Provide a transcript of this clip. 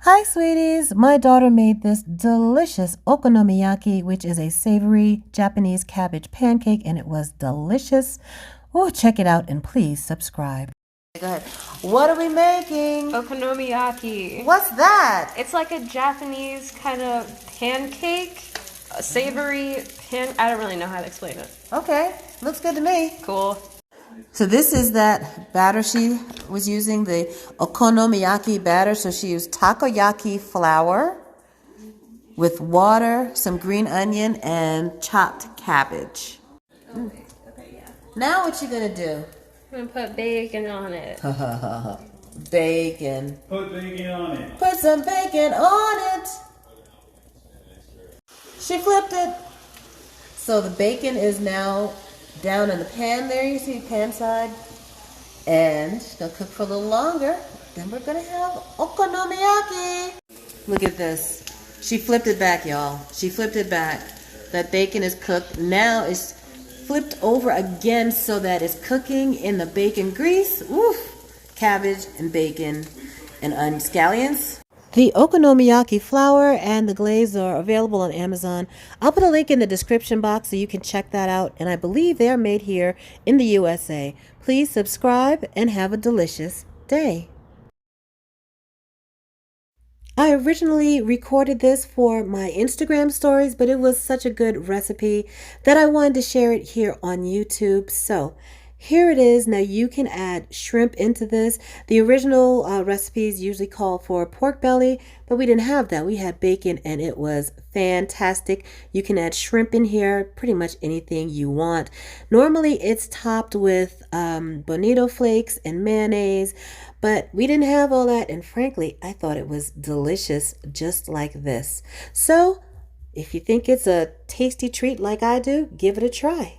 Hi, sweeties. My daughter made this delicious okonomiyaki, which is a savory Japanese cabbage pancake, and it was delicious. Oh, check it out and please subscribe. Go ahead. What are we making? Okonomiyaki. What's that? It's like a Japanese kind of pancake, a savory I don't really know how to explain it. Okay, looks good to me. Cool. So this is that batter she was using, the okonomiyaki batter. So she used takoyaki flour with water, some green onion, and chopped cabbage. Okay, yeah. Now what you gonna do? I'm gonna put bacon on it. Bacon. Put bacon on it. Put some bacon on it. She flipped it. So the bacon is now down in the pan there. You see pan side. And it's gonna cook for a little longer. Then we're gonna have okonomiyaki. Look at this. She flipped it back, y'all. She flipped it back. That bacon is cooked. Now it's flipped over again so that it's cooking in the bacon grease. Oof. Cabbage and bacon and scallions. The okonomiyaki flour and the glaze are available on Amazon. I'll put a link in the description box so you can check that out. And I believe they are made here in the USA. Please subscribe and have a delicious day. I originally recorded this for my Instagram stories, but it was such a good recipe that I wanted to share it here on YouTube. So here it is. Now you can add shrimp into this. The original recipes usually call for pork belly, but we didn't have that. We had bacon and it was fantastic. You can add shrimp in here, pretty much anything you want. Normally it's topped with bonito flakes and mayonnaise, but we didn't have all that, and frankly, I thought it was delicious just like this. So if you think it's a tasty treat like I do, give it a try.